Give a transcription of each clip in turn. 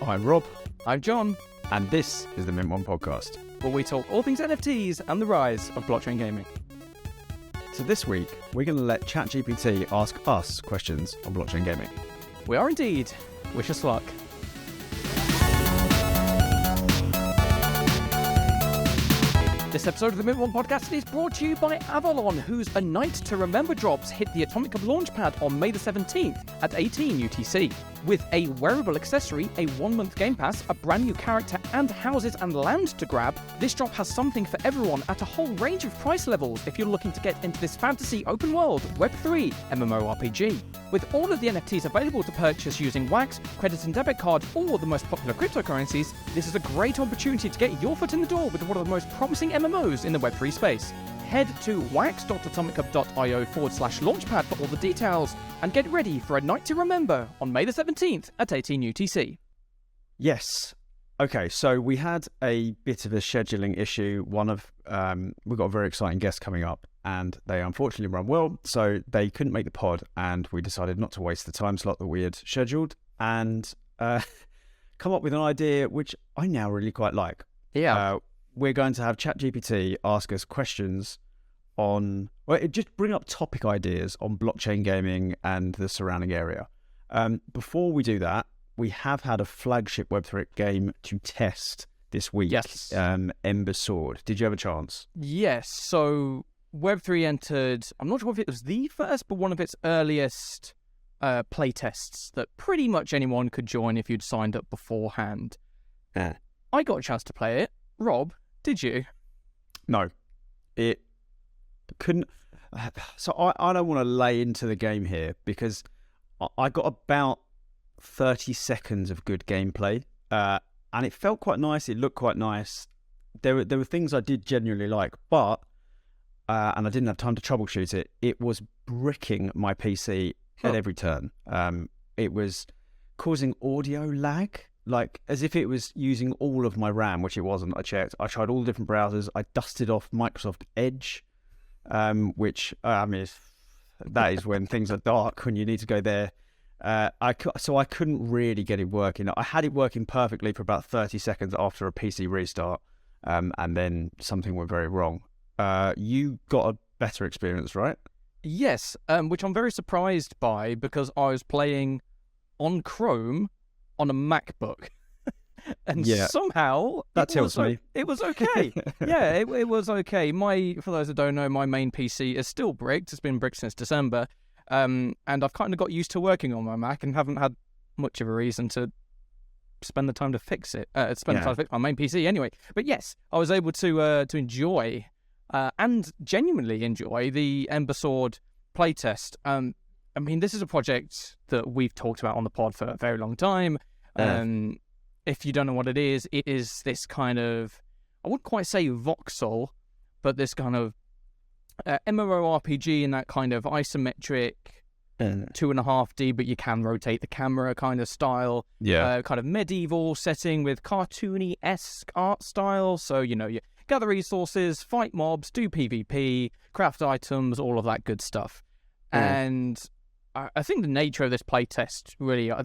I'm Rob, I'm John, and this is the Mint One Podcast. where we talk all things NFTs and the rise of blockchain gaming. So this week, we're going to let ChatGPT ask us questions on blockchain gaming. We are indeed. Wish us luck. This episode of the Mint One Podcast is brought to you by Avalon, whose A Night to Remember drops hit the Atomic Hub launchpad on May the 17th at 18 UTC. With a wearable accessory, a 1-month Game Pass, a brand new character, and houses and land to grab, this drop has something for everyone at a whole range of price levels if you're looking to get into this fantasy open world Web3 MMORPG. With all of the NFTs available to purchase using Wax, credit and debit card, or the most popular cryptocurrencies, this is a great opportunity to get your foot in the door with one of the most promising MMOs in the Web3 space. Head to wax.atomichub.io/launchpad for all the details, and get ready for A Night to Remember on May the 17th at 18 UTC. Yes. Okay, so we had a bit of a scheduling issue. We've got a very exciting guest coming up, and they unfortunately run well, so they couldn't make the pod, and we decided not to waste the time slot that we had scheduled, and come up with an idea which I now really quite like. Yeah. We're going to have ChatGPT ask us questions on, just bring up topic ideas on blockchain gaming and the surrounding area. Before we do that, we have had a flagship Web3 game to test this week. Yes. Ember Sword. Did you have a chance? Yes, so Web3 entered, I'm not sure if it was the first, but one of its earliest playtests that pretty much anyone could join if you'd signed up beforehand. Yeah. I got a chance to play it. Rob, did you? No. It couldn't. So I don't want to lay into the game here because I got about 30 seconds of good gameplay, and it felt quite nice. It looked quite nice. There were things I did genuinely like, but and I didn't have time to troubleshoot it. It was bricking my PC at every turn. It was causing audio lag, like as if it was using all of my RAM, which it wasn't. I checked. I tried all the different browsers. I dusted off Microsoft Edge, which that is when things are dark, when you need to go there. So I couldn't really get it working. I had it working perfectly for about 30 seconds after a PC restart, and then something went very wrong. You got a better experience, right? Yes, which I'm very surprised by because I was playing on Chrome on a MacBook. And somehow that tells me it was okay. Yeah, it was okay. For those that don't know, my main PC is still bricked. It's been bricked since December. And I've kind of got used to working on my Mac and haven't had much of a reason to spend the time to fix it. The time to fix my main PC anyway. But yes, I was able to enjoy and genuinely enjoy the Ember Sword playtest. This is a project that we've talked about on the pod for a very long time. If you don't know what it is this kind of, I wouldn't quite say Voxel, but this kind of MMORPG in that kind of isometric 2.5D, but you can rotate the camera kind of style. Yeah. Kind of medieval setting with cartoony-esque art style. So, you gather resources, fight mobs, do PvP, craft items, all of that good stuff. And I think the nature of this playtest really, I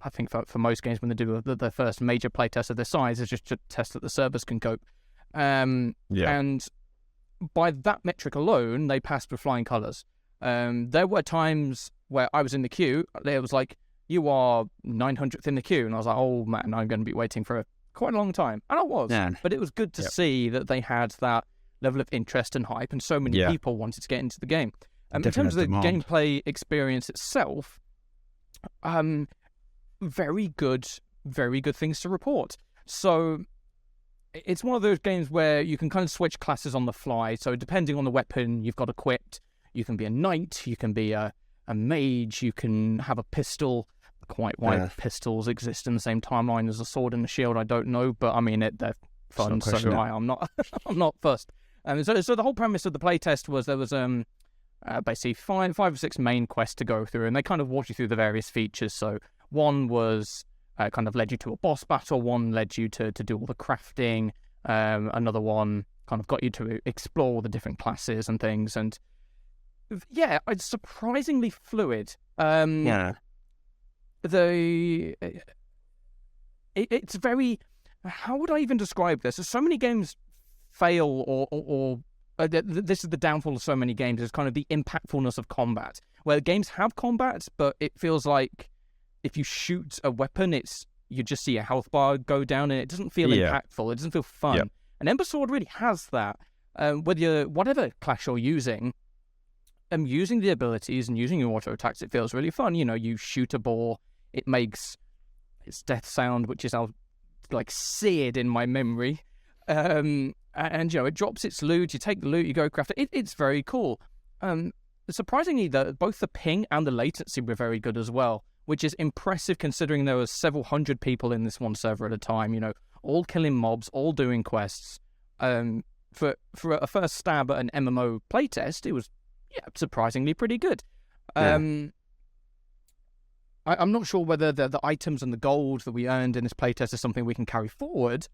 think for most games when they do the first major playtest of this size is just to test that the servers can cope. And by that metric alone, they passed with flying colours. There were times where I was in the queue, it was like, you are 900th in the queue, and I was like, oh man, I'm going to be waiting for quite a long time. And I was, but it was good to see that they had that level of interest and hype, and so many people wanted to get into the game. In terms of the gameplay experience itself, very good things to report. So it's one of those games where you can kind of switch classes on the fly. So depending on the weapon you've got equipped, you can be a knight, you can be a mage, you can have a pistol. Quite why pistols exist in the same timeline as a sword and a shield, I don't know, but they're fun, so I'm not fussed. So the whole premise of the playtest was there was basically five or six main quests to go through, and they kind of walk you through the various features. So one was kind of led you to a boss battle, one led you to do all the crafting, another one kind of got you to explore the different classes and things, and it's surprisingly fluid. It it's very. How would I even describe this? There's so many games fail, or this is the downfall of so many games. Is kind of the impactfulness of combat, where games have combat, but it feels like if you shoot a weapon, you just see a health bar go down, and it doesn't feel impactful. It doesn't feel fun. Yep. And Ember Sword really has that. Whatever class you're using, using the abilities and using your auto attacks, it feels really fun. You shoot a ball, it makes its death sound, which is like seared in my memory. And it drops its loot. You take the loot, you go craft it. It's very cool. Surprisingly, both the ping and the latency were very good as well, which is impressive considering there were several hundred people in this one server at a time. All killing mobs, all doing quests. For a first stab at an MMO playtest, it was surprisingly pretty good. I'm not sure whether the items and the gold that we earned in this playtest is something we can carry forward,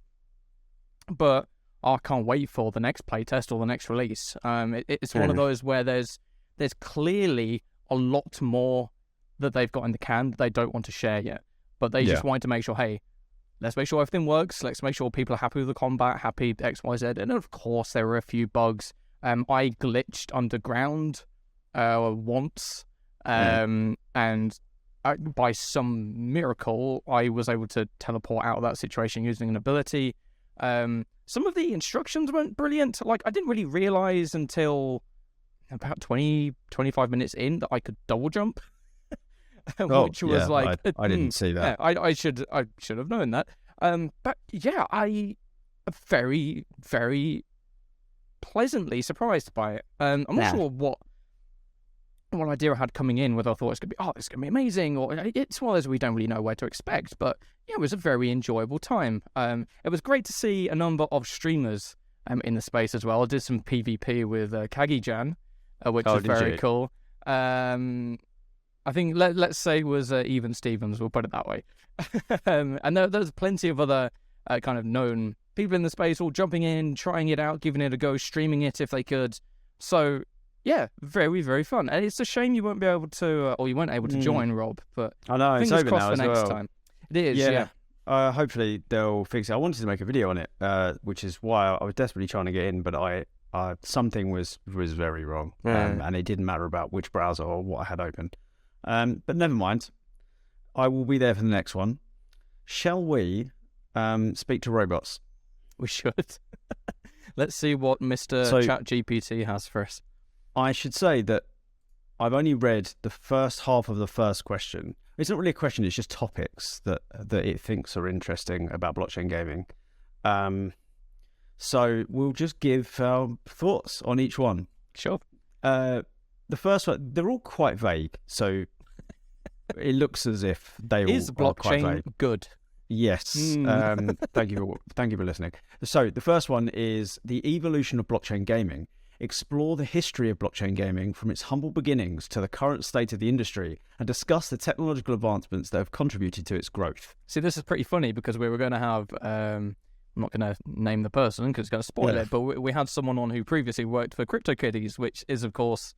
but I can't wait for the next playtest or the next release. It's one of those where there's clearly a lot more that they've got in the can that they don't want to share yet, but they just wanted to make sure, hey, let's make sure everything works. Let's make sure people are happy with the combat, happy X, Y, Z. And of course, there were a few bugs. I glitched underground once, and by some miracle, I was able to teleport out of that situation using an ability. Some of the instructions weren't brilliant. Like, I didn't really realize until about 20-25 minutes in that I could double jump. Which was like, I didn't see that. Yeah, I should have known that. But yeah, I very, very pleasantly surprised by it. I'm not sure what idea I had coming in, whether I thought it's gonna be amazing, or it's one of those we don't really know where to expect. But yeah, it was a very enjoyable time. It was great to see a number of streamers in the space as well. I did some PvP with Kagi-Jan, which was very cool. I think let's say it was Even Stevens, we'll put it that way. And there's plenty of other kind of known people in the space all jumping in, trying it out, giving it a go, streaming it if they could. So yeah, very, very fun. And it's a shame you won't be able to, or you weren't able to join, Rob. But I know, it's over now for as next well. time. It is, yeah. Hopefully they'll fix it. I wanted to make a video on it, which is why I was desperately trying to get in, but something was very wrong, and it didn't matter about which browser or what I had open. But never mind. I will be there for the next one. Shall we speak to robots? We should. Let's see what Mr. ChatGPT has for us. I should say that I've only read the first half of the first question. It's not really a question, it's just topics that it thinks are interesting about blockchain gaming. So we'll just give our thoughts on each one. Sure. The first one, they're all quite vague, so it looks as if they all are quite vague. Is blockchain good? Yes. Thank you for listening. So the first one is the evolution of blockchain gaming. Explore the history of blockchain gaming from its humble beginnings to the current state of the industry and discuss the technological advancements that have contributed to its growth. See, this is pretty funny because we were going to have, I'm not going to name the person because it's going to spoil it, but we had someone on who previously worked for Cryptocurrencies, which is, of course,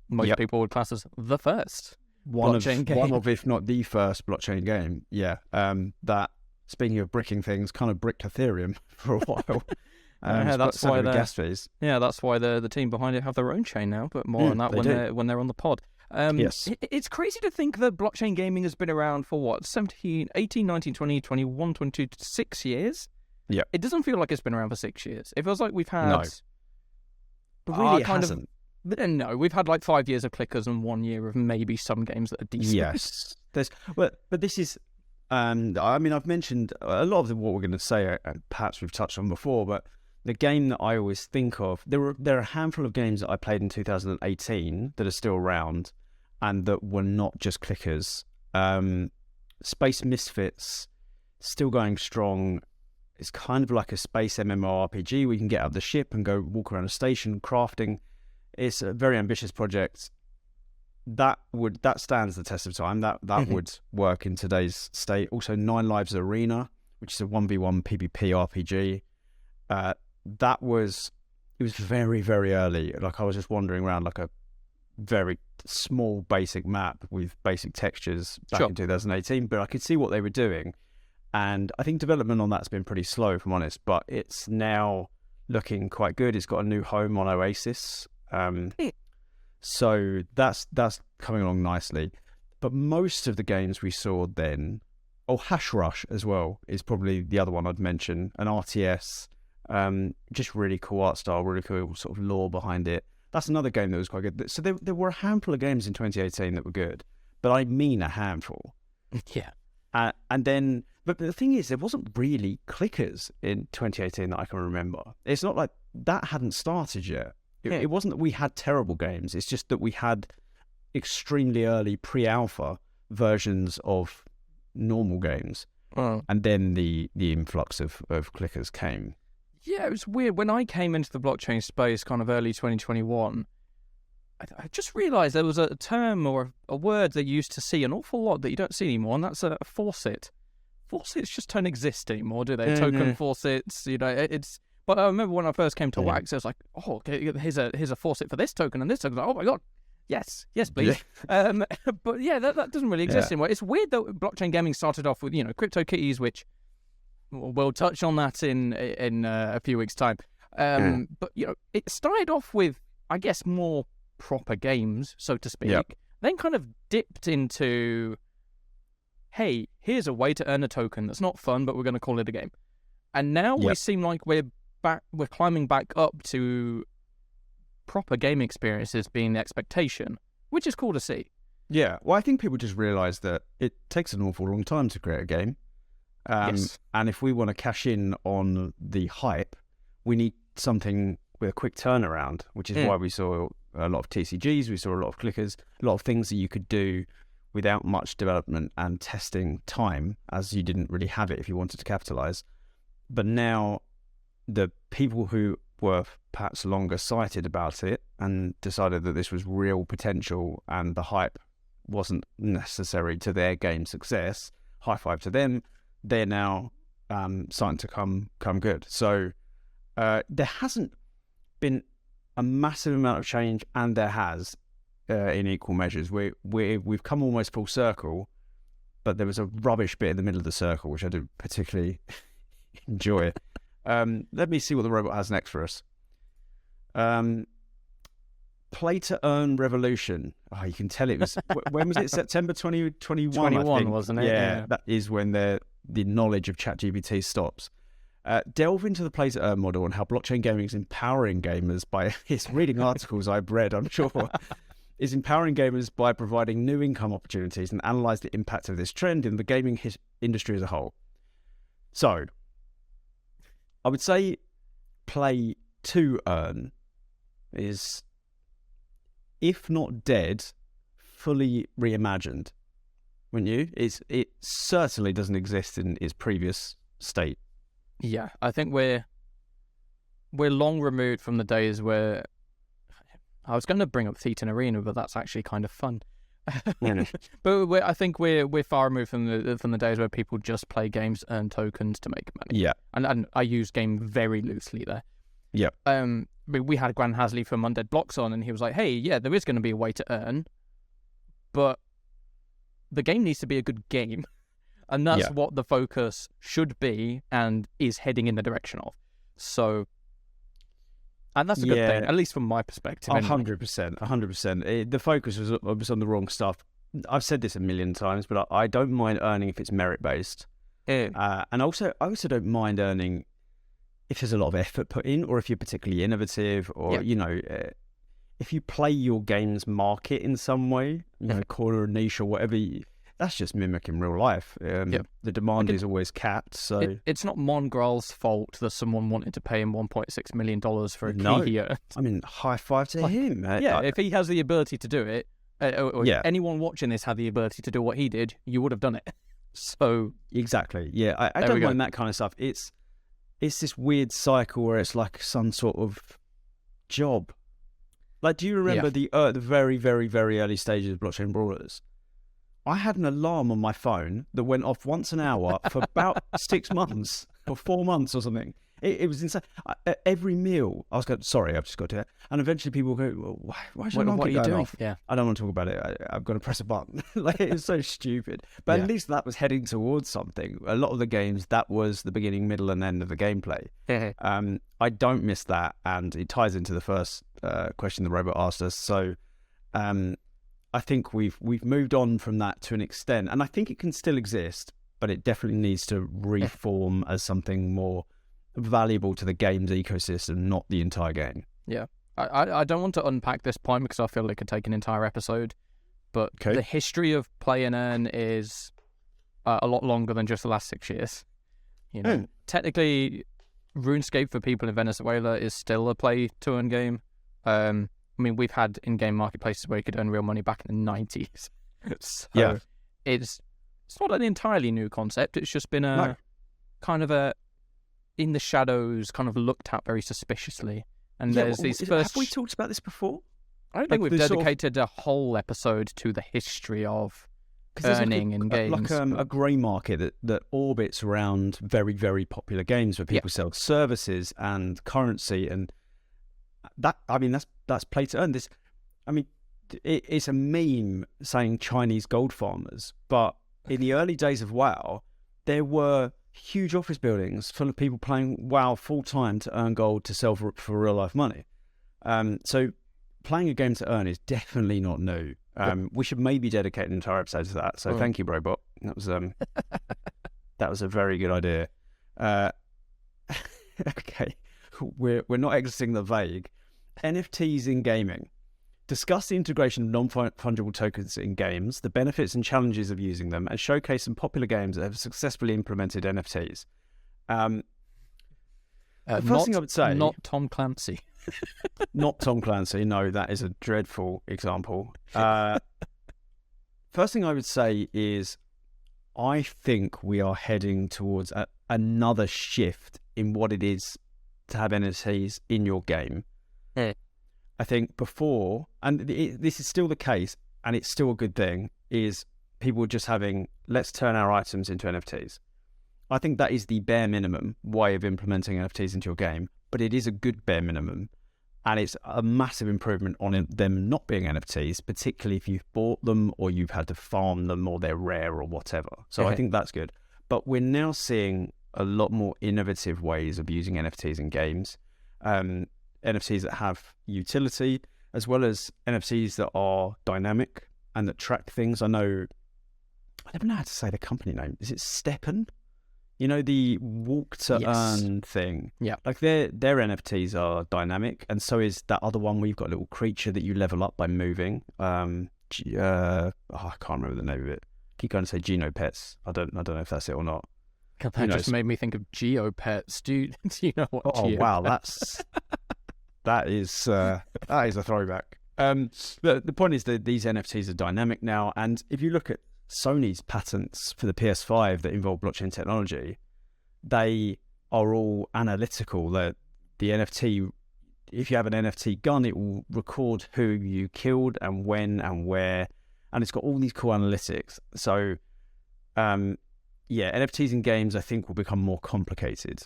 most people would class as the first blockchain game. One of, if not the first blockchain game. Yeah. That, speaking of bricking things, kind of bricked Ethereum for a while. That's why the gas fees. Yeah, that's why the team behind it have their own chain now. But more on that when they're on the pod. Yes, it's crazy to think that blockchain gaming has been around for what 17, 18, 19, 20, 21, 22, 6 years. Yeah, it doesn't feel like it's been around for 6 years. It feels like we've had. No, but really, it hasn't. No, we've had like 5 years of clickers and 1 year of maybe some games that are decent. Yes, but this is. I mean, I've mentioned a lot of what we're going to say. Perhaps we've touched on before, but the game that I always think of, there are a handful of games that I played in 2018 that are still around and that were not just clickers. Space Misfits, still going strong. It's kind of like a space MMORPG. We can get out of the ship and go walk around a station, crafting. It's a very ambitious project. That stands the test of time. That would work in today's state. Also, Nine Lives Arena, which is a 1v1 PvP RPG. It was very, very early. Like, I was just wandering around like a very small basic map with basic textures back in 2018, but I could see what they were doing. And I think development on that's been pretty slow, if I'm honest, but it's now looking quite good. It's got a new home on Oasis. So that's coming along nicely. But most of the games we saw then, Hash Rush as well is probably the other one I'd mention, an RTS, just really cool art style, really cool sort of lore behind it. That's another game that was quite good. So there were a handful of games in 2018 that were good, but I mean a handful. Yeah. And then, but the thing is, there wasn't really clickers in 2018 that I can remember. It's not like that hadn't started yet. It wasn't that we had terrible games. It's just that we had extremely early pre-alpha versions of normal games. And then the influx of clickers came. Yeah, it was weird. When I came into the blockchain space kind of early 2021, I just realised there was a term or a word that you used to see an awful lot that you don't see anymore, and that's a faucet. Faucets just don't exist anymore, do they? Token faucets, it's... But I remember when I first came to Wax, I was like, oh, okay, here's a faucet for this token and this token. Like, oh my God, yes, please. But yeah, that doesn't really exist anymore. It's weird that blockchain gaming started off with, CryptoKitties, which we'll touch on that in a few weeks' time. But, it started off with, I guess, more proper games, so to speak. Then kind of dipped into, hey, here's a way to earn a token that's not fun, but we're going to call it a game. And now we seem like we're climbing back up to proper game experiences being the expectation, which is cool to see. Yeah, well, I think people just realise that it takes an awful long time to create a game. And if we want to cash in on the hype, we need something with a quick turnaround, which is why we saw a lot of TCGs, we saw a lot of clickers, a lot of things that you could do without much development and testing time, as you didn't really have it if you wanted to capitalise. But now the people who were perhaps longer sighted about it and decided that this was real potential and the hype wasn't necessary to their game success, high five to them, they're now starting to come good. So there hasn't been a massive amount of change, and there has in equal measures. We've come almost full circle, but there was a rubbish bit in the middle of the circle, which I didn't particularly enjoy. Let me see what the robot has next for us. Play to earn revolution. Oh, you can tell it was... when was it? September 2021, 21, wasn't it? Yeah, that is when the knowledge of ChatGPT stops. Delve into the play to earn model and how blockchain gaming is empowering gamers by... It's reading articles I've read, I'm sure. Is empowering gamers by providing new income opportunities and analyse the impact of this trend in the gaming industry as a whole. So... I would say play to earn is, if not dead, fully reimagined, wouldn't you? It certainly doesn't exist in its previous state. Yeah, I think we're long removed from the days where... I was going to bring up Thetan Arena, but that's actually kind of fun. But I think we're far removed from the days where people just play games, earn tokens to make money. Yeah, and I use game very loosely there. Yeah. We had Gran Hasley from Undead Blocks on, and he was like, "Hey, yeah, there is going to be a way to earn, but the game needs to be a good game, and that's what the focus should be, and is heading in the direction of." So. And that's a good thing, at least from my perspective. 100%. The focus was on the wrong stuff. I've said this a million times, but I don't mind earning if it's merit-based. And I also don't mind earning if there's a lot of effort put in, or if you're particularly innovative, or, if you play your game's market in some way, corner a niche or whatever, that's just mimicking real life. The demand is always capped, so... It's not Mongrel's fault that someone wanted to pay him $1.6 million for a key here. I mean, high five to him. If he has the ability to do it, or if anyone watching this had the ability to do what he did, you would have done it. So... Exactly, yeah. I don't mind that kind of stuff. It's this weird cycle where it's like some sort of job. Like, do you remember the very, very, very early stages of blockchain brawlers? I had an alarm on my phone that went off once an hour for about 6 months or 4 months or something. It was insane. At every meal, I was going, sorry, I've just got to do that. And eventually people go, well, why is your alarm What are keep you going doing? off? Yeah. I don't want to talk about it. I've got to press a button. Like, it was so stupid. But Yeah. at least that was heading towards something. A lot of the games, that was the beginning, middle, and end of the gameplay. I don't miss that, and it ties into the first question the robot asked us. So I think we've moved on from that to an extent, and I think it can still exist, but it definitely needs to reform as something more valuable to the game's ecosystem, not the entire game. Yeah. I don't want to unpack this point because I feel it could take an entire episode, but Okay. the history of play and earn is a lot longer than just the last 6 years. You know, technically, RuneScape for people in Venezuela is still a play to earn game. I mean, we've had in-game marketplaces where you could earn real money back in the 90s. So Yeah. it's not an entirely new concept. It's just been a kind of a in the shadows, kind of looked at very suspiciously. And there's these first. Have we talked about this before? I don't think like we've the sort of- dedicated a whole episode to the history of 'Cause there's earning in games. like a grey market that orbits around very, very popular games where people sell services and currency, and that, I mean, that's play to earn. This, I mean, it's a meme saying Chinese gold farmers, but in the early days of WoW, there were huge office buildings full of people playing WoW full time to earn gold to sell for real life money. So playing a game to earn is definitely not new. We should maybe dedicate an entire episode to that. So thank you, Brobot. That was that was a very good idea. Okay, we're not exiting the vague. NFTs in gaming. Discuss the integration of non-fungible tokens in games, the benefits and challenges of using them, and showcase some popular games that have successfully implemented NFTs. The first thing I would say... Not Tom Clancy. Not Tom Clancy, no, that is a dreadful example. First thing I would say is I think we are heading towards another shift in what it is to have NFTs in your game. I think before, and this is still the case, and it's still a good thing, is people just having, let's turn our items into NFTs. I think that is the bare minimum way of implementing NFTs into your game, but it is a good bare minimum, and it's a massive improvement on them not being NFTs, particularly if you've bought them or you've had to farm them or they're rare or whatever. So I think that's good. But we're now seeing a lot more innovative ways of using NFTs in games. NFTs that have utility, as well as NFTs that are dynamic and that track things. I never know how to say the company name. Is it Steppen? You know, the walk to earn thing. Yeah. Like their NFTs are dynamic, and so is that other one where you've got a little creature that you level up by moving. I can't remember the name of it. Keep going to say Genopets. I don't know if that's it or not. That just made me think of Geopets. Do you know what? Oh wow, that is a throwback. But the point is that these NFTs are dynamic now, and if you look at Sony's patents for the PS5 that involve blockchain technology, they are all analytical. The NFT, if you have an NFT gun, it will record who you killed and when and where, and it's got all these cool analytics. So, NFTs in games, I think, will become more complicated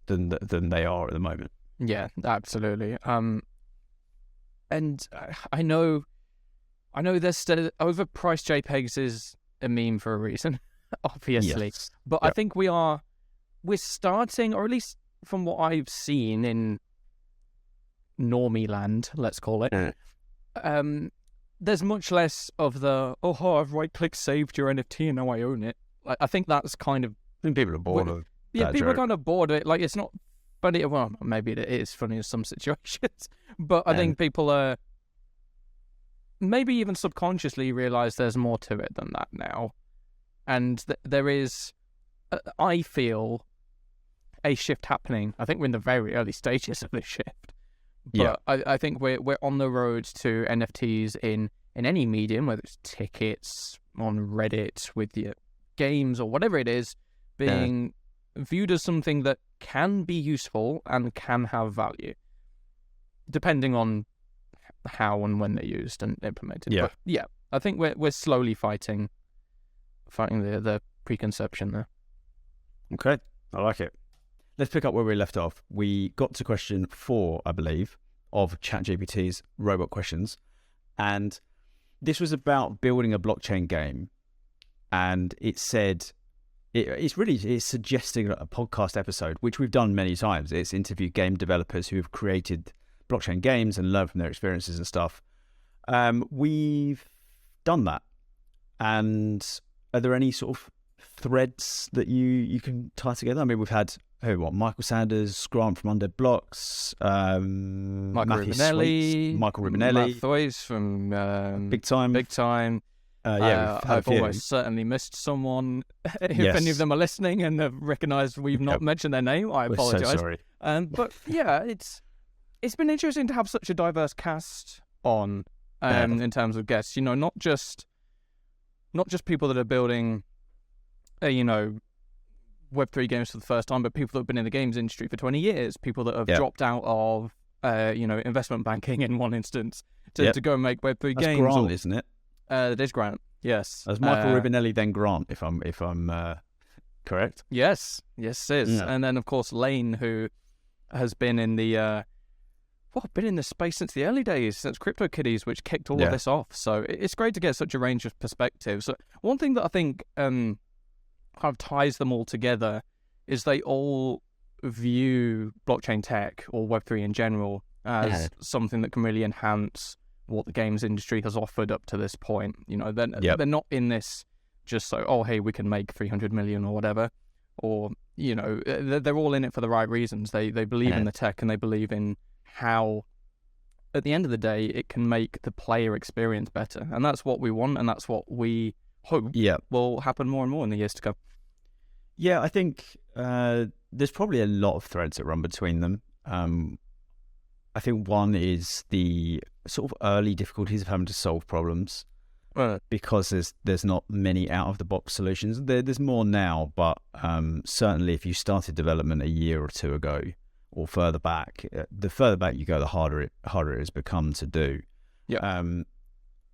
than they are at the moment. Yeah, absolutely. And I know there's still overpriced JPEGs is a meme for a reason, obviously. Yes. But I think we're starting, or at least from what I've seen in normie land, let's call it, there's much less of the, I've right-click saved your NFT and now I own it. I think that's kind of... I think people are bored of that people joke. are kind of bored of it. Like, it's not funny. Well, maybe it is funny in some situations, but I think people are maybe even subconsciously realize there's more to it than that now. And there is, I feel, a shift happening. I think we're in the very early stages of this shift. But I think we're on the road to NFTs in any medium, whether it's tickets, on Reddit, with your games or whatever it is, being viewed as something that can be useful and can have value, depending on how and when they're used and implemented. But I think we're slowly fighting the preconception there. Okay, I like it. let's pick up where we left off. We got to question 4, I believe, of ChatGPT's robot questions. And this was about building a blockchain game. And it said, it's suggesting a podcast episode, which we've done many times. It's interviewed game developers who have created blockchain games and learned from their experiences and stuff. We've done that. And are there any sort of threads that you can tie together? I mean, we've had Michael Sanders, Grant from Undead Blocks, Michael Rubinelli, Matt Thoyes from Big Time. I've almost certainly missed someone. If any of them are listening and have recognised we've not mentioned their name, I apologise. We're so sorry. But yeah, it's been interesting to have such a diverse cast on in terms of guests. Not just people that are building, Web3 games for the first time, but people that have been in the games industry for 20 years, people that have dropped out of, investment banking in one instance to go and make Web3 That's games. Grant, isn't it? It is Grant. Yes. As Michael Rubinelli, then Grant, if I'm correct. Yes, it is. Yeah. And then of course Lane, who has been in the space since the early days, since CryptoKitties, which kicked all of this off. So it's great to get such a range of perspectives. So one thing that I think kind of ties them all together is they all view blockchain tech or Web3 in general as something that can really enhance what the games industry has offered up to this point. They're not in this just so, hey, we can make 300 million or whatever, or they're all in it for the right reasons. They believe in the tech, and they believe in how, at the end of the day, it can make the player experience better, and that's what we want, and that's what we hope will happen more and more in the years to come. Yeah, I think there's probably a lot of threads that run between them. I think one is the sort of early difficulties of having to solve problems, because there's not many out-of-the-box solutions. There's more now, but certainly if you started development a year or two ago or further back, the further back you go, the harder it has become to do.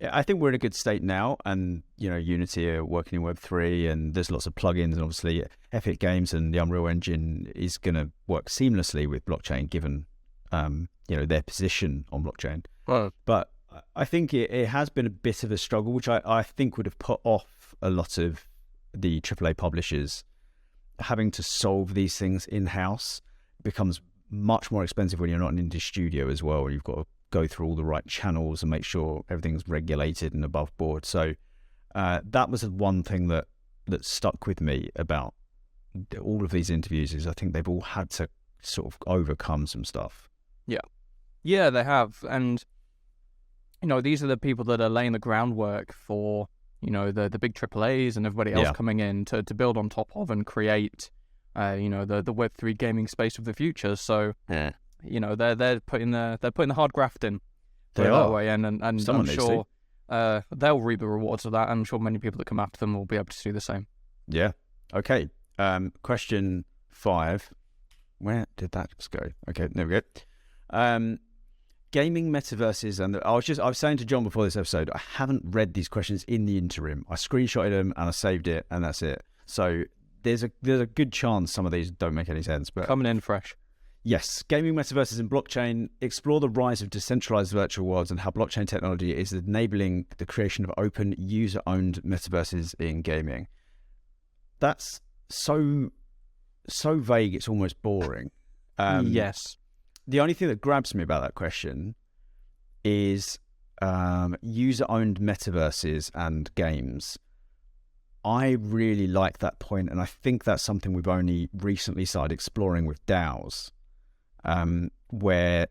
I think we're in a good state now, and Unity are working in Web3, and there's lots of plugins, and obviously Epic Games and the Unreal Engine is going to work seamlessly with blockchain, given their position on blockchain. But I think it has been a bit of a struggle, which I think would have put off a lot of the AAA publishers. Having to solve these things in-house becomes much more expensive when you're not in an indie studio as well, and you've got to go through all the right channels and make sure everything's regulated and above board. So that was one thing that stuck with me about all of these interviews, is I think they've all had to sort of overcome some stuff. Yeah, they have. And, these are the people that are laying the groundwork for, the big AAAs and everybody else coming in to build on top of and create, the Web3 gaming space of the future. So, they're putting the hard graft in. They are. That way. And I'm sure they'll reap the rewards of that. I'm sure many people that come after them will be able to do the same. Yeah. Okay. Question 5. Where did that just go? Okay, there we go. Gaming metaverses, and I was saying to John before this episode, I haven't read these questions in the interim. I screenshotted them and I saved it, and that's it. So there's a good chance some of these don't make any sense. But coming in fresh. Yes, gaming metaverses and blockchain explore the rise of decentralized virtual worlds and how blockchain technology is enabling the creation of open, user-owned metaverses in gaming. That's so vague, it's almost boring. Yes. The only thing that grabs me about that question is user-owned metaverses and games. I really like that point, and I think that's something we've only recently started exploring with DAOs, where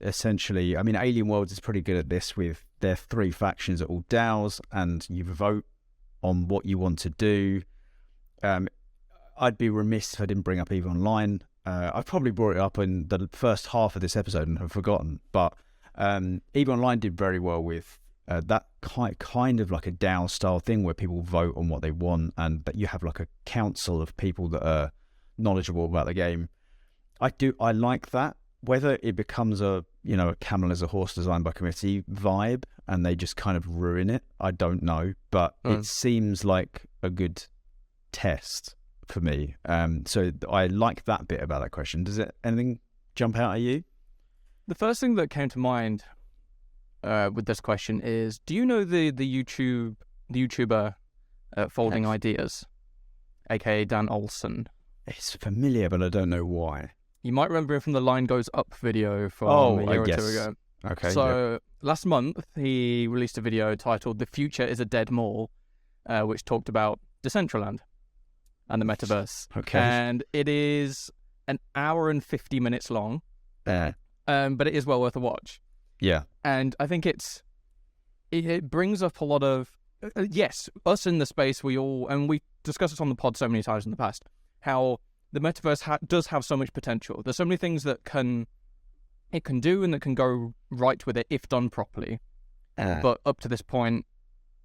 essentially, I mean, Alien Worlds is pretty good at this with their 3 factions are all DAOs, and you vote on what you want to do. I'd be remiss if I didn't bring up EVE Online. I've probably brought it up in the first half of this episode and have forgotten, but EVE Online did very well with that kind of like a DAO style thing where people vote on what they want, and that you have like a council of people that are knowledgeable about the game. I like that. Whether it becomes a camel as a horse designed by committee vibe and they just kind of ruin it, I don't know, but it seems like a good test for me. So I like that bit about that question. Does anything jump out at you? The first thing that came to mind with this question is, do you know the YouTuber Folding Ideas, aka Dan Olsen? It's familiar, but I don't know why. You might remember him from the Line Goes Up video from a year or two ago. Okay. So last month he released a video titled "The Future is a Dead Mall," which talked about Decentraland and the metaverse. Okay. And it is an hour and 50 minutes long. But it is well worth a watch. Yeah. And I think it brings up a lot of yes, us in the space, we discussed this on the pod so many times in the past, how the metaverse does have so much potential. There's so many things that it can do and that can go right with it if done properly. But up to this point,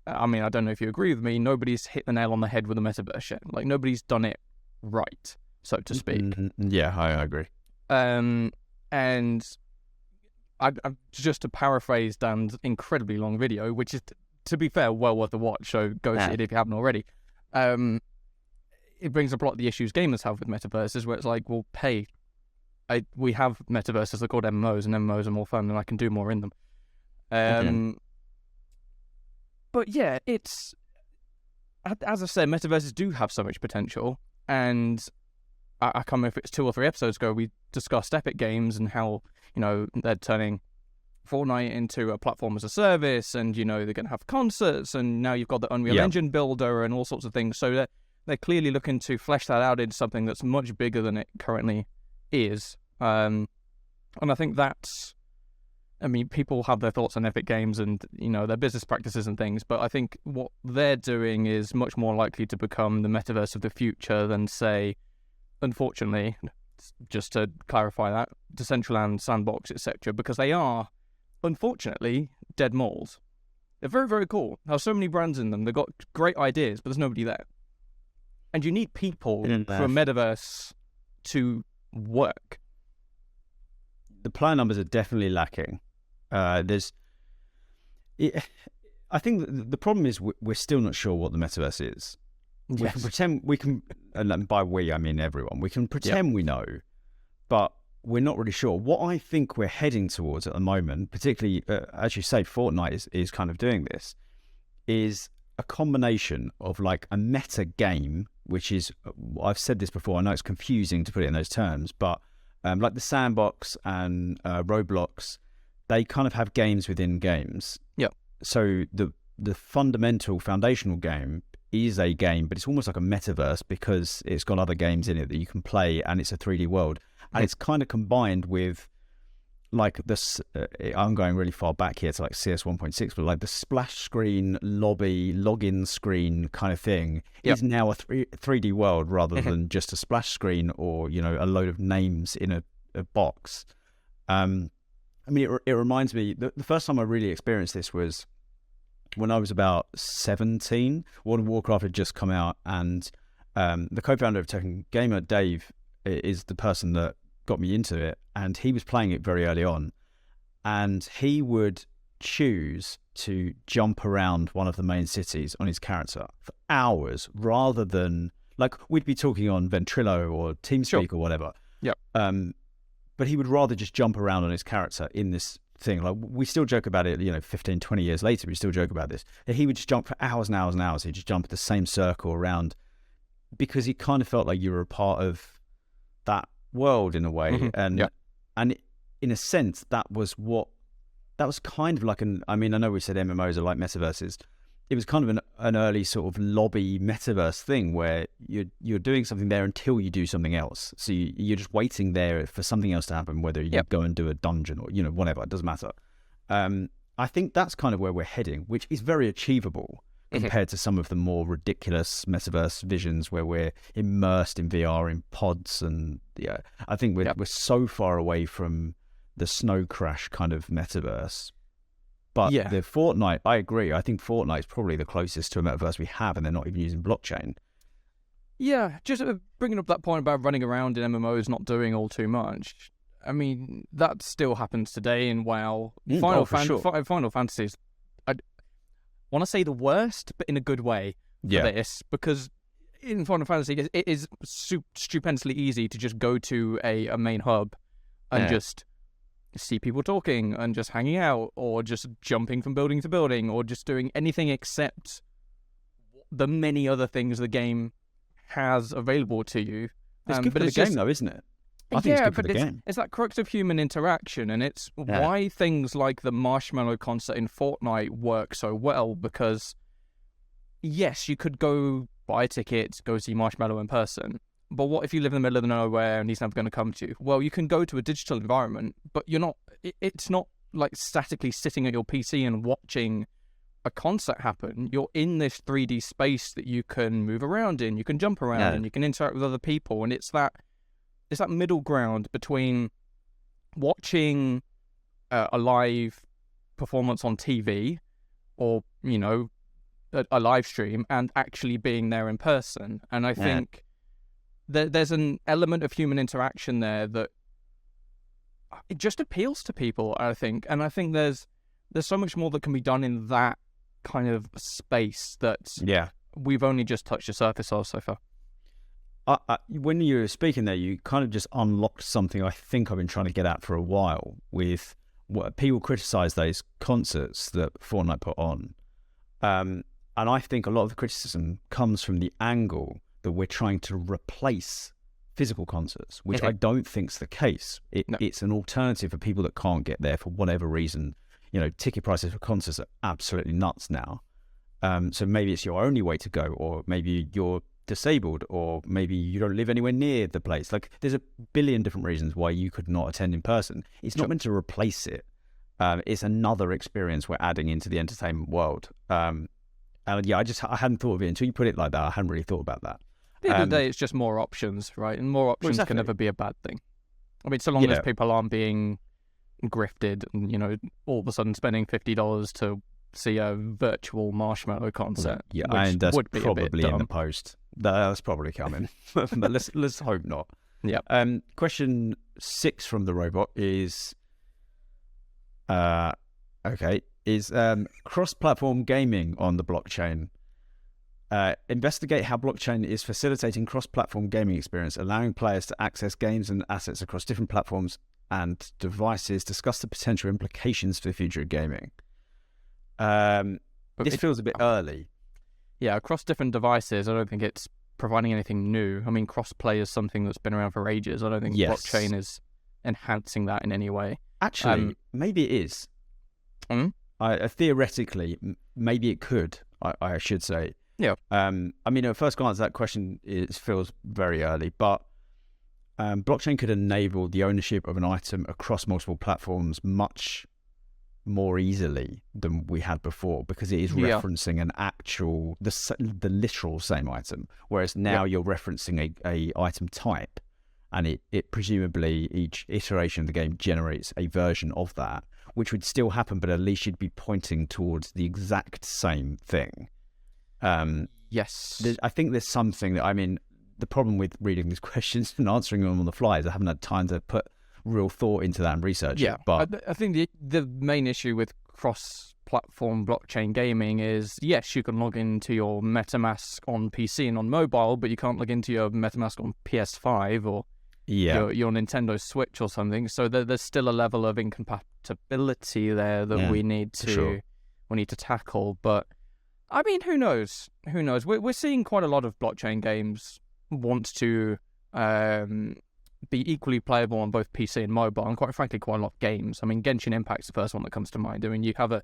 I mean, I don't know if you agree with me, nobody's hit the nail on the head with the metaverse yet. Like, nobody's done it right, so to speak. Yeah, I agree. And I just to paraphrase Dan's incredibly long video, which is, to be fair, well worth a watch, so go see it if you haven't already. It brings up a lot of the issues gamers have with metaverses, where it's like, well, hey, we have metaverses that are called MMOs, and MMOs are more fun, and I can do more in them. But yeah, it's, as I said, metaverses do have so much potential, and I can't remember if it's 2 or 3 episodes ago, we discussed Epic Games and how, they're turning Fortnite into a platform as a service, and, they're going to have concerts, and now you've got the Unreal Engine builder and all sorts of things. So they're clearly looking to flesh that out into something that's much bigger than it currently is. And I think people have their thoughts on Epic Games and, their business practices and things, but I think what they're doing is much more likely to become the metaverse of the future than, say, unfortunately, just to clarify that, Decentraland, Sandbox, etc., because they are, unfortunately, dead malls. They're very, very cool. They have so many brands in them. They've got great ideas, but there's nobody there. And you need people for a metaverse to work. The player numbers are definitely lacking. I think the problem is we're still not sure what the metaverse is. We can pretend and by we I mean everyone. We can pretend we know, but we're not really sure. What I think we're heading towards at the moment, particularly as you say, Fortnite is kind of doing this, is a combination of like a meta game, which is, I've said this before, I know it's confusing to put it in those terms, but like the Sandbox and Roblox, they kind of have games within games. Yeah. So the fundamental foundational game is a game, but it's almost like a metaverse because it's got other games in it that you can play, and it's a 3D world, and it's kind of combined with like this. I'm going really far back here to like CS 1.6, but like the splash screen lobby login screen kind of thing is now a 3D world rather than just a splash screen or a load of names in a box. I mean, it reminds me, the first time I really experienced this was when I was about 17. World of Warcraft had just come out, and the co-founder of Tekken Gamer, Dave, is the person that got me into it, and he was playing it very early on, and he would choose to jump around one of the main cities on his character for hours rather than, like, we'd be talking on Ventrilo or TeamSpeak or whatever. But he would rather just jump around on his character in this thing. Like, we still joke about it, 15, 20 years later, we still joke about this. He would just jump for hours and hours and hours. He'd just jump the same circle around because he kind of felt like you were a part of that world in a way. And in a sense, that was kind of like I know we said MMOs are like metaverses. It was kind of an early sort of lobby metaverse thing where you're doing something there until you do something else. So you're just waiting there for something else to happen, whether you go and do a dungeon or, whatever, it doesn't matter. I think that's kind of where we're heading, which is very achievable compared to some of the more ridiculous metaverse visions where we're immersed in VR in pods. And I think we're so far away from the snow crash kind of metaverse. But the Fortnite, I agree. I think Fortnite is probably the closest to a metaverse we have, and they're not even using blockchain. Yeah, just bringing up that point about running around in MMOs not doing all too much. I mean, that still happens today in WoW. Final Fantasy is, I want to say the worst, but in a good way for this, because in Final Fantasy, it is stupendously easy to just go to a main hub and just see people talking and just hanging out, or just jumping from building to building, or just doing anything except the many other things the game has available to you. It's good for the game, though, isn't it? I think it's good for the game. It's that crux of human interaction, and it's why things like the marshmallow concert in Fortnite work so well, because yes, you could go buy a ticket, go see Marshmallow in person, but what if you live in the middle of nowhere and he's never going to come to you? Well, you can go to a digital environment, but it's not like statically sitting at your PC and watching a concert happen. You're in this 3D space that you can move around in, you can jump around in, you can interact with other people, and it's that middle ground between watching a live performance on TV, or a live stream, and actually being there in person. And I think there's an element of human interaction there that it just appeals to people, I think. And I think there's so much more that can be done in that kind of space that we've only just touched the surface of so far. When you were speaking there, you kind of just unlocked something I think I've been trying to get at for a while, with what people criticize those concerts that Fortnite put on. And I think a lot of the criticism comes from the angle that we're trying to replace physical concerts, which I don't think's the case. It's an alternative for people that can't get there for whatever reason. Ticket prices for concerts are absolutely nuts now. So maybe it's your only way to go, or maybe you're disabled, or maybe you don't live anywhere near the place. Like, there's a billion different reasons why you could not attend in person. It's not meant to replace it. It's another experience we're adding into the entertainment world. And I hadn't thought of it until you put it like that. I hadn't really thought about that. At the end of the day, it's just more options, right? And more options can never be a bad thing. I mean, so long as people aren't being grifted and, all of a sudden spending $50 to see a virtual Marshmallow concert. Yeah, and that's probably in the post. That's probably coming. But let's hope not. Yeah. Question 6 from the robot is... is cross-platform gaming on the blockchain. Investigate how blockchain is facilitating cross-platform gaming experience, allowing players to access games and assets across different platforms and devices. Discuss the potential implications for the future of gaming. This feels a bit early. Yeah, across different devices, I don't think it's providing anything new. I mean, cross-play is something that's been around for ages. I don't think blockchain is enhancing that in any way. Actually, maybe it is. Theoretically, maybe it could, I should say. Yeah. I mean, at first glance, that question feels very early, but blockchain could enable the ownership of an item across multiple platforms much more easily than we had before, because it is referencing an actual, the literal same item, whereas now you're referencing a item type, and it presumably each iteration of the game generates a version of that, which would still happen, but at least you'd be pointing towards the exact same thing. Yes. I think there's something that, I mean, the problem with reading these questions and answering them on the fly is I haven't had time to put real thought into that and research it. But I think the main issue with cross-platform blockchain gaming is, yes, you can log into your MetaMask on PC and on mobile, but you can't log into your MetaMask on PS5 or your Nintendo Switch or something. So there's still a level of incompatibility there that we need to tackle. But I mean, who knows? We're seeing quite a lot of blockchain games want to be equally playable on both PC and mobile, and quite frankly, quite a lot of games. I mean, Genshin Impact's the first one that comes to mind. I mean, you have a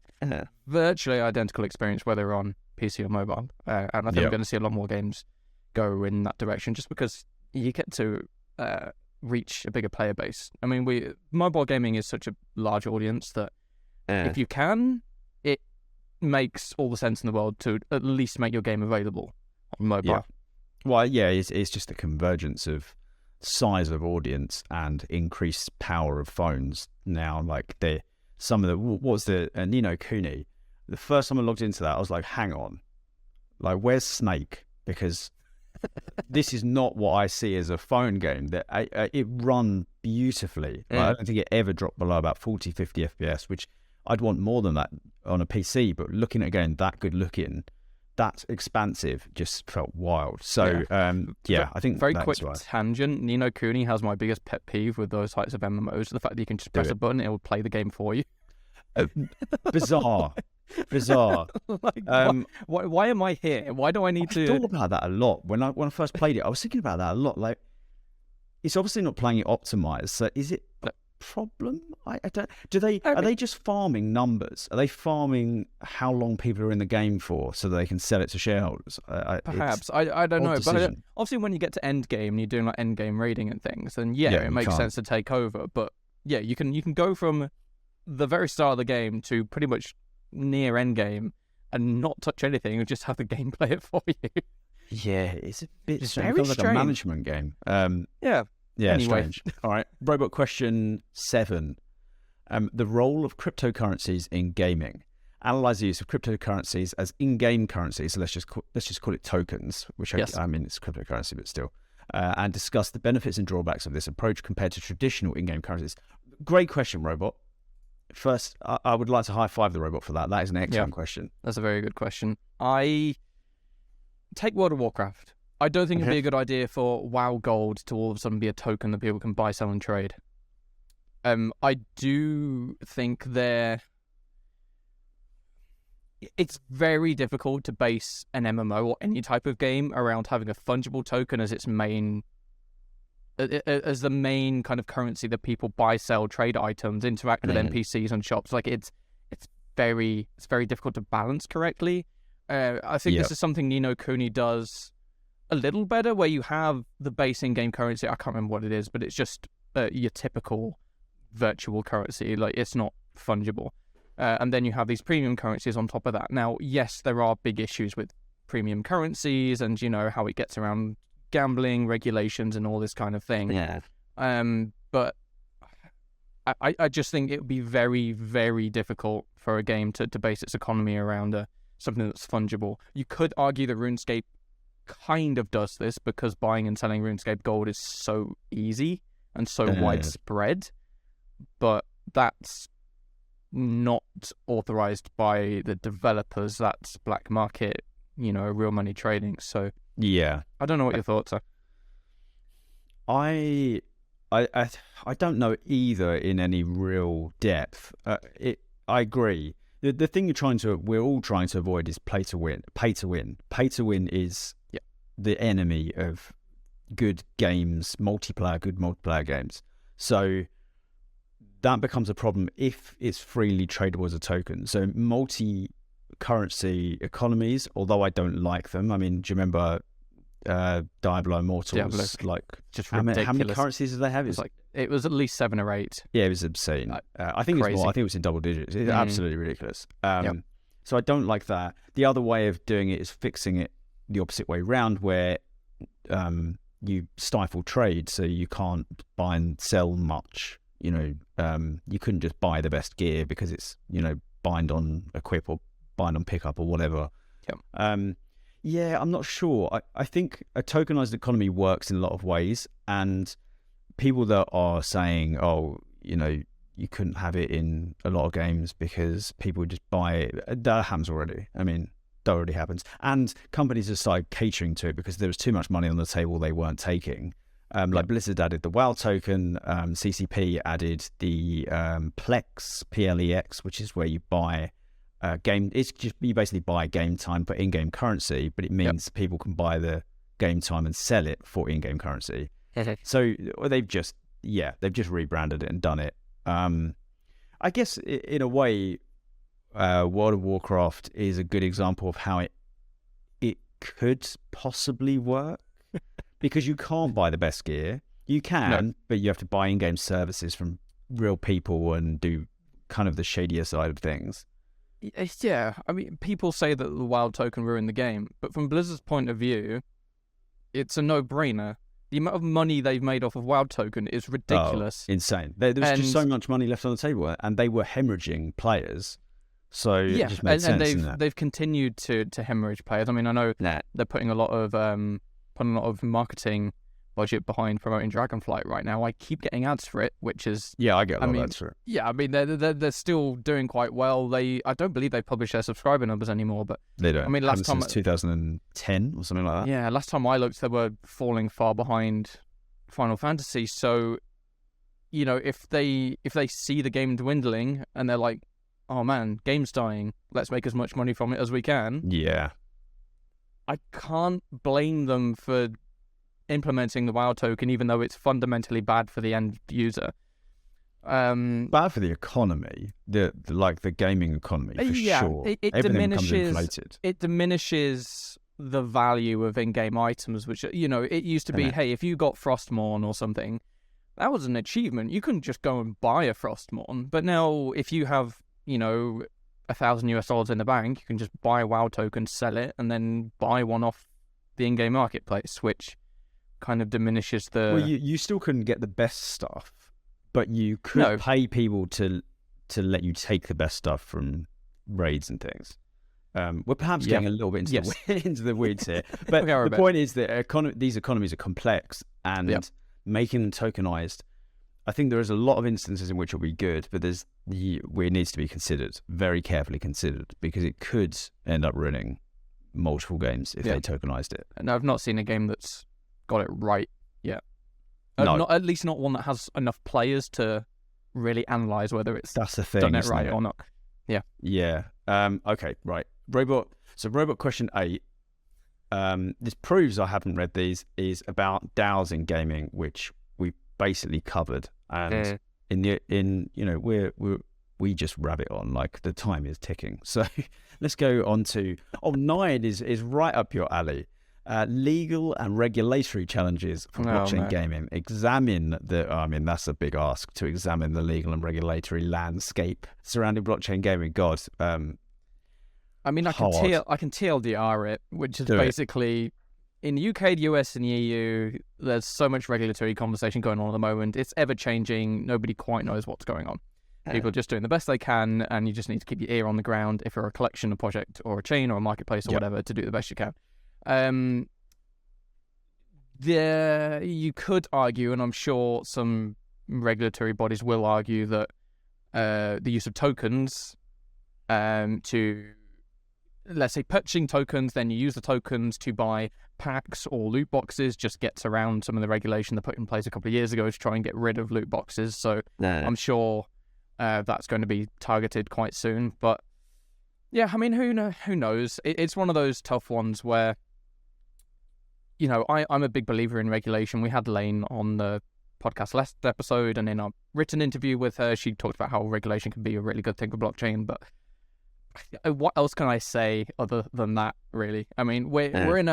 virtually identical experience whether on PC or mobile, and I think we're going to see a lot more games go in that direction, just because you get to reach a bigger player base. I mean, mobile gaming is such a large audience that if you can, it makes all the sense in the world to at least make your game available on mobile. Yeah. Well, yeah, it's just the convergence of size of audience and increased power of phones now. Like what was the Ni no Kuni? The first time I logged into that, I was like, hang on, like, where's Snake? Because this is not what I see as a phone game. That it run beautifully. Like, I don't think it ever dropped below about 40, 50 FPS, which I'd want more than that on a PC. But looking at a game that good looking, that expansive just felt wild. So I think very that's quick right. tangent. Ni no Kuni has my biggest pet peeve with those types of MMOs: the fact that you can just press a button, it will play the game for you. Bizarre. Like, why am I here? Why do I need to? I thought about that a lot when I first played it. I was thinking about that a lot. Like, it's obviously not playing it optimized. So is it a problem? I don't. Are they just farming numbers? Are they farming how long people are in the game for so that they can sell it to shareholders? Perhaps I don't know. Decision. But obviously, when you get to end game and you're doing like end game raiding and things, then it makes sense to take over. But yeah, you can go from the very start of the game to pretty much near end game and not touch anything and just have the game play it for you. Yeah, it's a bit strange. Very It feels like a management game. Yeah, anyway. Strange. All right, robot question 7. The role of cryptocurrencies in gaming. Analyze the use of cryptocurrencies as in-game currency. So let's just call it tokens, which I mean it's cryptocurrency, but still. And discuss the benefits and drawbacks of this approach compared to traditional in-game currencies. Great question, robot. First, I would like to high five the robot for that. That is an excellent question. That's a very good question. I take World of Warcraft. I don't think it'd be a good idea for WoW Gold to all of a sudden be a token that people can buy, sell, and trade. I do think it's very difficult to base an MMO or any type of game around having a fungible token as its main, as the main kind of currency that people buy, sell, trade items, interact with NPCs and shops. Like it's very difficult to balance correctly. I think this is something Ni no Kuni does a little better, where you have the base in-game currency. I can't remember what it is, but it's just your typical virtual currency. Like, it's not fungible. And then you have these premium currencies on top of that. Now, yes, there are big issues with premium currencies and, how it gets around gambling regulations and all this kind of thing. Yeah. But I just think it would be very, very difficult for a game to base its economy around something that's fungible. You could argue that RuneScape kind of does this because buying and selling RuneScape Gold is so easy and so widespread, but that's not authorized by the developers. That's black market, real money trading. So yeah, I don't know what your thoughts are. I don't know either in any real depth. I agree. The thing we're all trying to avoid is pay to win. Pay to win is the enemy of good games, good multiplayer games. So that becomes a problem if it's freely tradable as a token. So multi-currency economies, although I don't like them. I mean, do you remember Diablo Immortals? Like, just how ridiculous. many currencies did they have? It was at least 7 or 8. Yeah, it was obscene. I think crazy. It's more. I think it was in double digits. It's absolutely ridiculous. So I don't like that. The other way of doing it is fixing it the opposite way round, where you stifle trade, so you can't buy and sell much. You couldn't just buy the best gear because it's bind on equip or bind on pickup or whatever. I'm not sure. I think a tokenized economy works in a lot of ways, and people that are saying, you couldn't have it in a lot of games because people would just buy it, that happens already. I mean, that already happens. And companies have started catering to it because there was too much money on the table they weren't taking. Like Blizzard added the WoW token, CCP added the Plex, PLEX, which is where you buy game. It's just, you basically buy game time for in-game currency, but it means people can buy the game time and sell it for in-game currency. So they've just rebranded it and done it. I guess in a way, World of Warcraft is a good example of how it could possibly work. Because you can't buy the best gear. You can, but you have to buy in-game services from real people and do kind of the shadier side of things. Yeah, I mean, people say that the WoW token ruined the game, but from Blizzard's point of view, it's a no-brainer. The amount of money they've made off of WoW token is ridiculous. Insane. There was just so much money left on the table, and they were hemorrhaging players. So it just made sense. And they've continued to hemorrhage players. I mean, I know they're putting a lot of marketing budget behind promoting Dragonflight right now. I keep getting ads for it, which is Yeah, I get a lot of ads for it. Yeah, I mean they're still doing quite well. I don't believe they publish their subscriber numbers anymore, but They don't. I mean, last time since 2010 or something like that. Yeah, last time I looked, they were falling far behind Final Fantasy. So, you know, if they see the game dwindling and they're like, oh man, game's dying, let's make as much money from it as we can. Yeah. I can't blame them for implementing the WoW token, even though it's fundamentally bad for the end user. Bad for the economy, the gaming economy, for sure. It Everything becomes diminishes. inflated. It diminishes the value of in-game items, which, you know, it used to be, hey, if you got Frostmourne or something, that was an achievement. You couldn't just go and buy a Frostmourne. But now, if you have, you know, $1,000 in the bank, you can just buy a WoW token, sell it, and then buy one off the in-game marketplace, which kind of diminishes the... Well, you still couldn't get the best stuff, but you could pay people to let you take the best stuff from raids and things. We're perhaps getting a little bit into the weeds here, but the point is that these economies are complex, and making them tokenized, I think there is a lot of instances in which it'll be good, but where it needs to be considered, very carefully considered, because it could end up ruining multiple games if they tokenized it. And I've not seen a game that's got it right yet. No. At least not one that has enough players to really analyze whether it's That's the thing, done it right or not. Yeah. Yeah. Okay, right. Robot question 8. This proves I haven't read these, is about DAOs in gaming, which we basically covered. And we just rabbit on, like the time is ticking. So let's go on to 9 is right up your alley. Legal and regulatory challenges for blockchain gaming. That's a big ask, to examine the legal and regulatory landscape surrounding blockchain gaming. God. I can TLDR it, which is basically in the UK, the US, and the EU, there's so much regulatory conversation going on at the moment. It's ever changing. Nobody quite knows what's going on. People are just doing the best they can, and you just need to keep your ear on the ground if you're a collection, a project, or a chain, or a marketplace, or whatever, to do the best you can. You could argue, and I'm sure some regulatory bodies will argue, that the use of tokens to, let's say, purchasing tokens, then you use the tokens to buy packs or loot boxes, just gets around some of the regulation they put in place a couple of years ago to try and get rid of loot boxes. So I'm sure that's going to be targeted quite soon. But yeah, I mean, who knows? It's one of those tough ones where, you know, I'm a big believer in regulation. We had Lane on the podcast last episode, and in a written interview with her, she talked about how regulation can be a really good thing for blockchain. But what else can I say other than that, really? I mean, we're in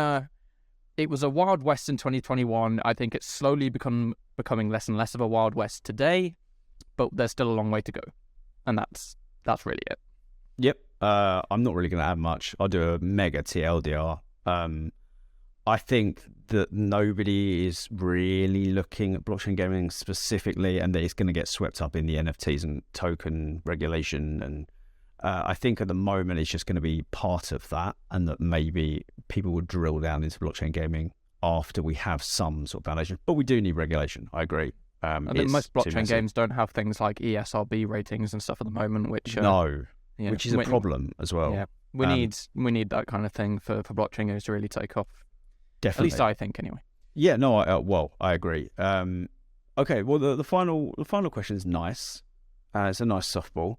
it was a Wild West in 2021. I think it's slowly becoming less and less of a Wild West today, but there's still a long way to go. And that's really it. Yep. I'm not really going to add much. I'll do a mega TLDR. I think that nobody is really looking at blockchain gaming specifically, and that it's going to get swept up in the NFTs and token regulation. And I think at the moment it's just going to be part of that, and that maybe people will drill down into blockchain gaming after we have some sort of foundation. But we do need regulation. I agree. I think most blockchain games don't have things like ESRB ratings and stuff at the moment, which which is a problem as well. Yeah, we need that kind of thing for blockchain games to really take off. Definitely. At least I think, anyway. Yeah, no, I agree. Okay, well, the final question is nice. It's a nice softball.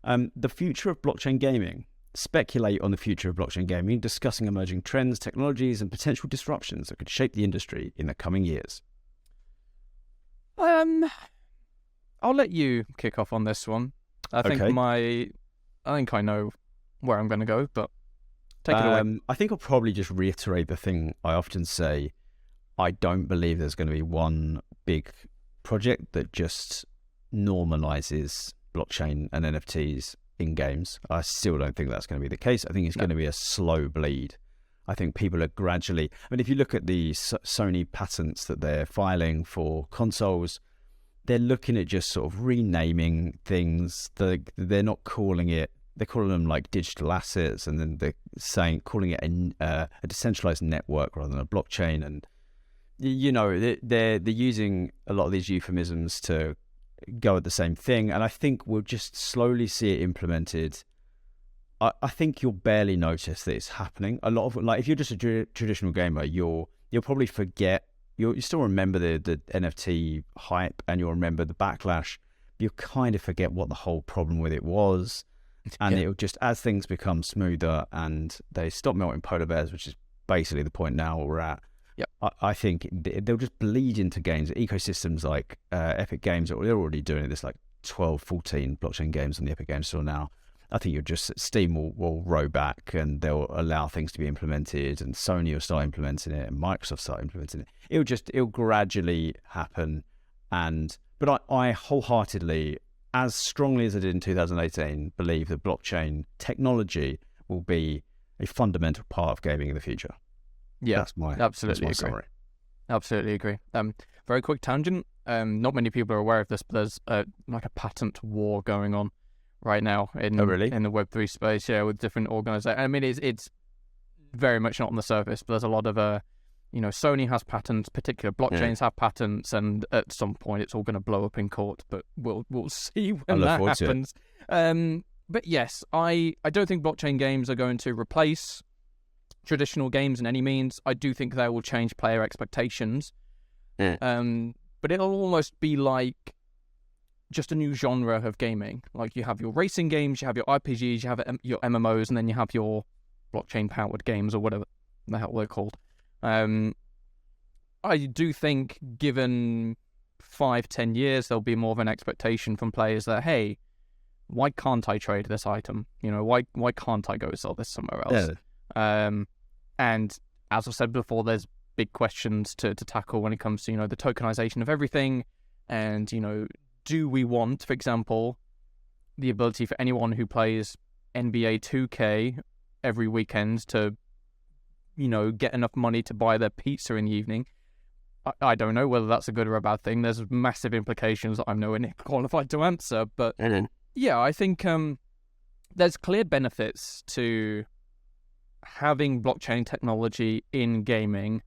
The future of blockchain gaming. Speculate on the future of blockchain gaming, discussing emerging trends, technologies, and potential disruptions that could shape the industry in the coming years. I'll let you kick off on this one. I think I know where I'm going to go, but take it away. I think I'll probably just reiterate the thing I often say. I don't believe there's going to be one big project that just normalizes blockchain and NFTs in games. I still don't think that's going to be the case. I think it's going to be a slow bleed. I think people are gradually... I mean, if you look at the Sony patents that they're filing for consoles, they're looking at just sort of renaming things. They're not calling it... They're calling them like digital assets, and then they're calling it a decentralized network rather than a blockchain. And they're using a lot of these euphemisms to go at the same thing, and I think we'll just slowly see it implemented. I think you'll barely notice that it's happening. A lot of, like, if you're just a traditional gamer, you'll probably forget. You still remember the NFT hype, and you'll remember the backlash. You'll kind of forget what the whole problem with it was, and it'll just, as things become smoother and they stop melting polar bears, which is basically the point now we're at. Yep. I think they'll just bleed into games. Ecosystems like Epic Games, they're already doing it. There's like 12, 14 blockchain games on the Epic Games Store now. I think Steam will row back, and they'll allow things to be implemented, and Sony will start implementing it, and Microsoft start implementing it. It'll gradually happen. But I wholeheartedly, as strongly as I did in 2018, believe that blockchain technology will be a fundamental part of gaming in the future. Yeah, absolutely agree. Summary. Absolutely agree. Very quick tangent. Not many people are aware of this, but there's like a patent war going on right now in the Web3 space. Yeah, with different organizations. I mean, it's very much not on the surface, but there's a lot of Sony has patents, particular blockchains have patents, and at some point it's all going to blow up in court. But we'll see when that happens. But yes, I don't think blockchain games are going to replace traditional games in any means. I do think they will change player expectations. But it'll almost be like just a new genre of gaming. Like, you have your racing games, you have your RPGs, you have your MMOs, and then you have your blockchain-powered games, or whatever the hell they're called. I do think, given 5-10 years, there'll be more of an expectation from players that, hey, why can't I trade this item? Why can't I go sell this somewhere else? Yeah. And as I've said before, there's big questions to tackle when it comes to, the tokenization of everything. And, do we want, for example, the ability for anyone who plays NBA 2K every weekend to, get enough money to buy their pizza in the evening? I don't know whether that's a good or a bad thing. There's massive implications that I'm nowhere near qualified to answer. But yeah, I think there's clear benefits to having blockchain technology in gaming,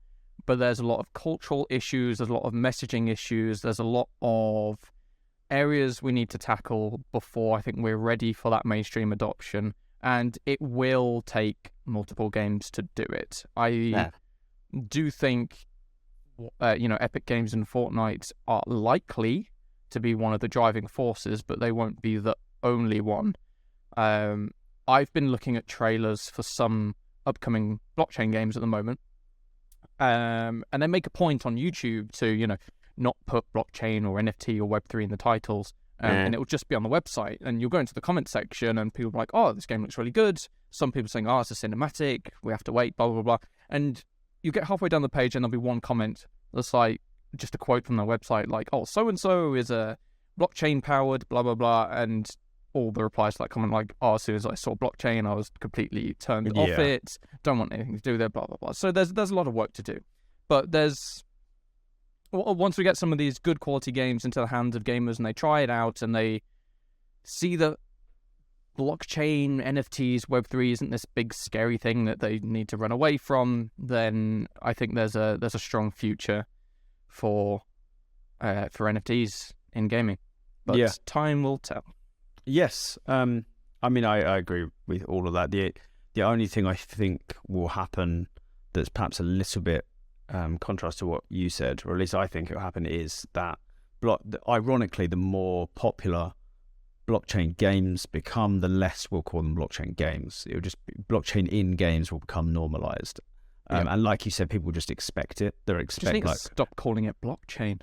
but there's a lot of cultural issues, there's a lot of messaging issues, there's a lot of areas we need to tackle before I think we're ready for that mainstream adoption, and it will take multiple games to do it. I do think Epic Games and Fortnite are likely to be one of the driving forces, but they won't be the only one. I've been looking at trailers for some upcoming blockchain games at the moment, and they make a point on YouTube to not put blockchain or NFT or Web3 in the titles, and it will just be on the website, and you'll go into the comment section and people are like, oh, this game looks really good. Some people saying, oh, it's a cinematic, we have to wait, blah blah blah. And you get halfway down the page and there'll be one comment that's like just a quote from their website, like, oh, so and so is a blockchain powered blah blah blah, and all the replies to that comment like, oh, as soon as I saw blockchain, I was completely turned off it. Don't want anything to do with it, blah, blah, blah. So there's a lot of work to do. But once we get some of these good quality games into the hands of gamers and they try it out and they see that blockchain, NFTs, Web3 isn't this big scary thing that they need to run away from, then I think there's a strong future for NFTs in gaming. But time will tell. Yes, I mean, I agree with all of that. The only thing I think will happen that's perhaps a little bit contrast to what you said, or at least I think it will happen, is that ironically, the more popular blockchain games become, the less we'll call them blockchain games. It will just blockchain in games will become normalized, and like you said, people just expect it. Just need to stop calling it blockchain.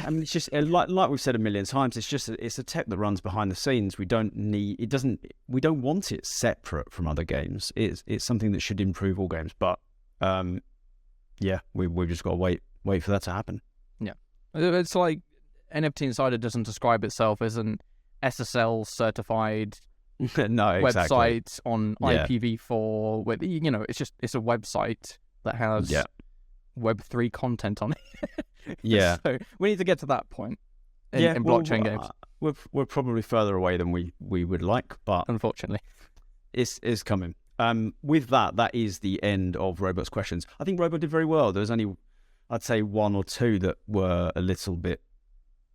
I mean, it's just like we've said a million times. It's a tech that runs behind the scenes. We don't want it separate from other games. It's something that should improve all games. But we've just got to wait for that to happen. Yeah, it's like NFT Insider doesn't describe itself as an SSL certified website on IPv4. With it's a website that has Web3 content on it. So we need to get to that point in blockchain games. We're probably further away than we would like, but unfortunately, it's coming. with that is the end of Robot's questions. I think Robot did very well. There was only, I'd say, one or two that were a little bit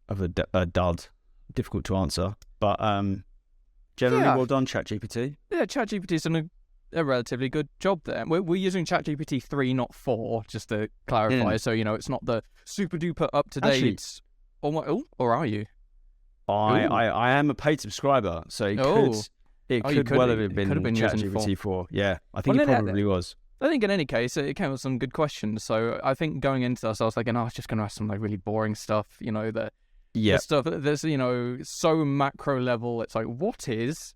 of a dud, difficult to answer. But generally, well done, ChatGPT. Yeah, ChatGPT's done a relatively good job there. We're using ChatGPT 3, not 4, just to clarify. So, it's not the super duper up to date. Or are you? I am a paid subscriber, so it could well have been ChatGPT 4. Yeah, I think it probably was. I think in any case, it came with some good questions. So I think going into this, I was thinking, I was just going to ask some really boring stuff, the stuff that's, so macro level. It's like, what is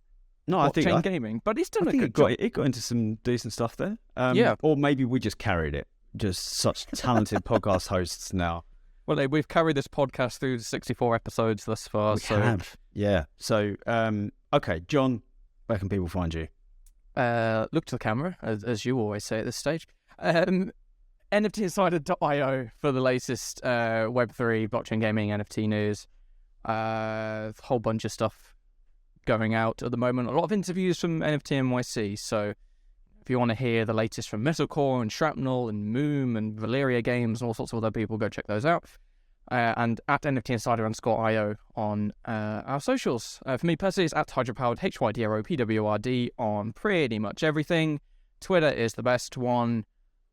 blockchain gaming? But it's done a good job. It got into some decent stuff there. Yeah. Or maybe we just carried it. Just such talented podcast hosts now. Well, we've carried this podcast through 64 episodes thus far. We have. Yeah. So, okay, John, where can people find you? Look to the camera, as you always say at this stage. NFTinsider.io for the latest Web3 blockchain gaming NFT news. A whole bunch of stuff going out at the moment. A lot of interviews from NFT NYC. So if you want to hear the latest from Metalcore and Shrapnel and Moom and Valeria Games and all sorts of other people, go check those out. And at NFTinsider_IO on our socials. For me personally, it's at Hydropowered, HYDROPWRD on pretty much everything. Twitter is the best one.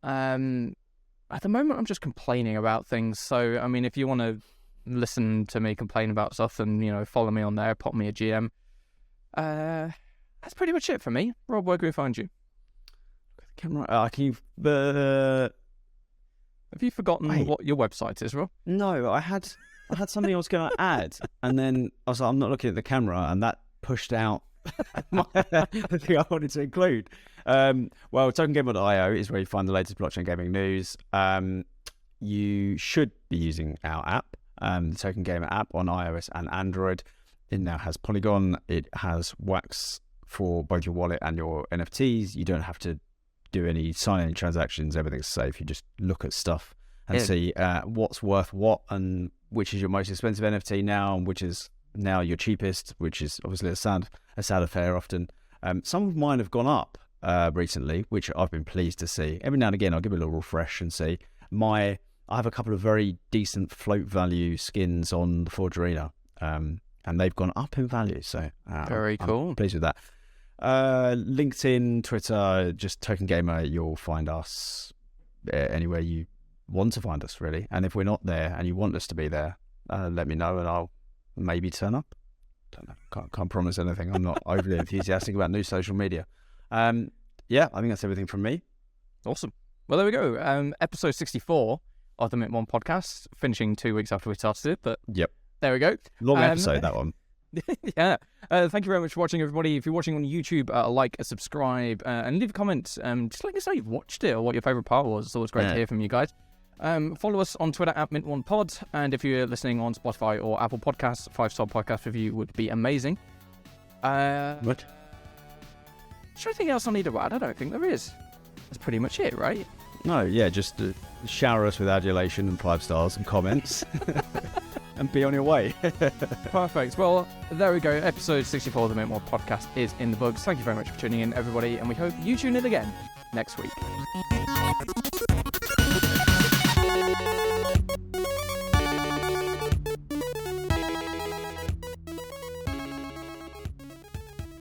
At the moment, I'm just complaining about things. So, I mean, if you want to listen to me complain about stuff, then, follow me on there, pop me a GM. That's pretty much it for me. Rob, where can we find you? Camera. Have you forgotten what your website is, Rob? No, I had something I was going to add, and then I was like, I'm not looking at the camera, and that pushed out the thing I wanted to include. Well, TokenGamer.io is where you find the latest blockchain gaming news. You should be using our app, the Token Gamer app on iOS and Android. It now has Polygon. It has Wax for both your wallet and your NFTs. You don't have to do any sign-in transactions. Everything's safe. You just look at stuff and see what's worth what, and which is your most expensive NFT now, and which is now your cheapest, which is obviously a sad affair often. Some of mine have gone up recently, which I've been pleased to see. Every now and again I'll give it a little refresh and see. I have a couple of very decent float value skins on the Forge Arena, and they've gone up in value, so very cool. I'm pleased with that. LinkedIn, Twitter, just Token Gamer. You'll find us anywhere you want to find us, really. And if we're not there and you want us to be there, let me know and I'll maybe turn up. Don't know. Can't promise anything. I'm not overly enthusiastic about new social media. Yeah, I think that's everything from me. Awesome. Well, there we go. Episode 64 of the Mint One podcast, finishing 2 weeks after we started it. But yep, there we go. Long episode, that one. Yeah. Thank you very much for watching, everybody. If you're watching on YouTube, like, subscribe, and leave a comment. Just let us know you've watched it or what your favourite part was. It's always great to hear from you guys. Follow us on Twitter at Mint1Pod, and if you're listening on Spotify or Apple Podcasts, 5-star podcast review would be amazing. What? Is there anything else I need to add? I don't think there is. That's pretty much it, right? No, yeah, just shower us with adulation and 5 stars and comments. And be on your way. Perfect. Well, there we go. Episode 64 of the Mint One podcast is in the books. Thank you very much for tuning in, everybody, and we hope you tune in again next week.